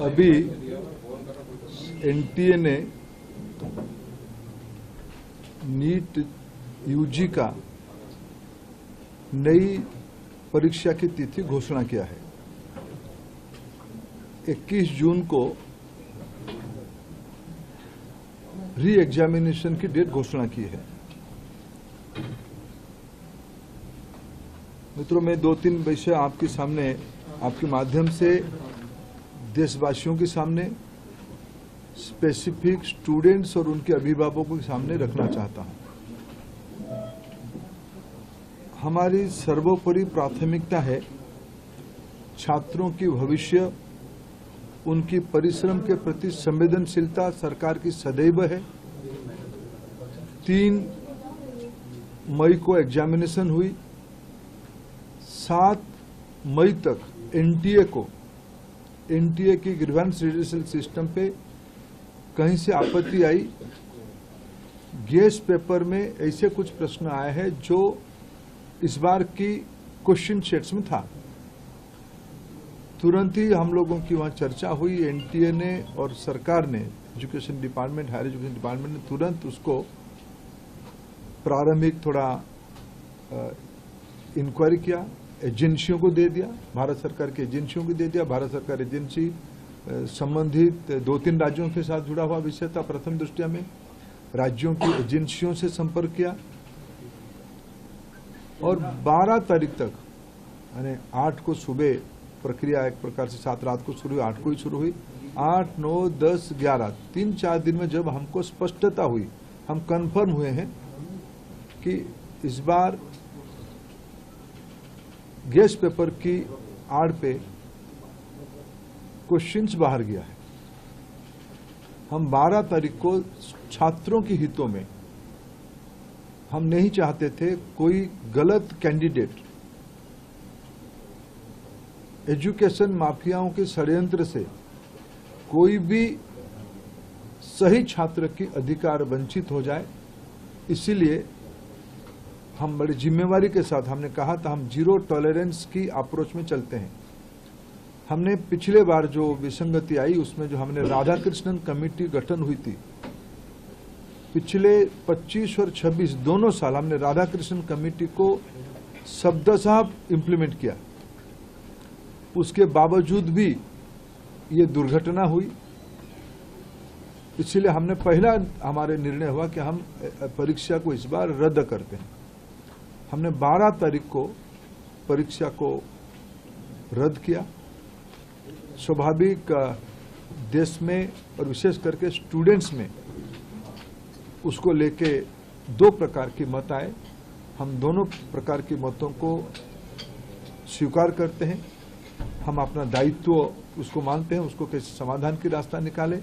अभी एनटीए ने NEET UG का नई परीक्षा की तिथि घोषणा किया है। 21 जून को री एग्जामिनेशन की डेट घोषणा की है। मित्रों, मैं 2-3 विषय आपके सामने, आपके माध्यम से देशवासियों के सामने, स्पेसिफिक स्टूडेंट्स और उनके अभिभावकों के सामने रखना चाहता हूं। हमारी सर्वोपरि प्राथमिकता है छात्रों की भविष्य, उनकी परिश्रम के प्रति संवेदनशीलता सरकार की सदैव है। 3 मई को एग्जामिनेशन हुई। 7 मई तक एनटीए की ग्रीवेंस रिड्यूसल सिस्टम पे कहीं से आपत्ति आई। गेस्ट पेपर में ऐसे कुछ प्रश्न आए हैं जो इस बार की क्वेश्चन सेट्स में था। तुरंत ही हम लोगों की वहां चर्चा हुई। एनटीए ने और सरकार ने, education department, higher education department ने तुरंत उसको प्रारंभिक थोड़ा इंक्वायरी किया, एजेंसियों को दे दिया, भारत सरकार की एजेंसियों को दे दिया। भारत सरकार एजेंसी संबंधित 2-3 राज्यों के साथ जुड़ा हुआ विषय था। प्रथम दृष्टया में राज्यों की एजेंसियों से संपर्क किया और 12 तारीख तक, यानी 8 को सुबह प्रक्रिया एक प्रकार से 7 रात को शुरू हुई, 8 को ही शुरू हुई। 8, 9, 10, 11 3-4 दिन में जब हमको स्पष्टता हुई, हम कंफर्म हुए हैं कि इस बार गेस्ट पेपर की आड़ पे क्वेश्चंस बाहर गया है। हम 12 तारीख को छात्रों के हितों में हम नहीं चाहते थे कोई गलत कैंडिडेट एजुकेशन माफियाओं के षड्यंत्र से कोई भी सही छात्र की अधिकार वंचित हो जाए। इसीलिए हम बड़ी जिम्मेवारी के साथ, हमने कहा था हम जीरो टॉलरेंस की अप्रोच में चलते हैं। हमने पिछले बार जो विसंगति आई उसमें जो हमने राधाकृष्णन कमेटी गठन हुई थी, पिछले 25 और 26 दोनों साल हमने राधाकृष्णन कमेटी को शब्दशः इम्प्लीमेंट किया। उसके बावजूद भी ये दुर्घटना हुई। इसलिए हमने पहला हमारे निर्णय हुआ कि हम परीक्षा को इस बार रद्द करते हैं। हमने 12 तारीख को परीक्षा को रद्द किया। स्वाभाविक देश में और विशेष करके स्टूडेंट्स में उसको लेके 2 प्रकार के मत आए। हम दोनों प्रकार के मतों को स्वीकार करते हैं। हम अपना दायित्व उसको मानते हैं, उसको कैसे समाधान की रास्ता निकालें।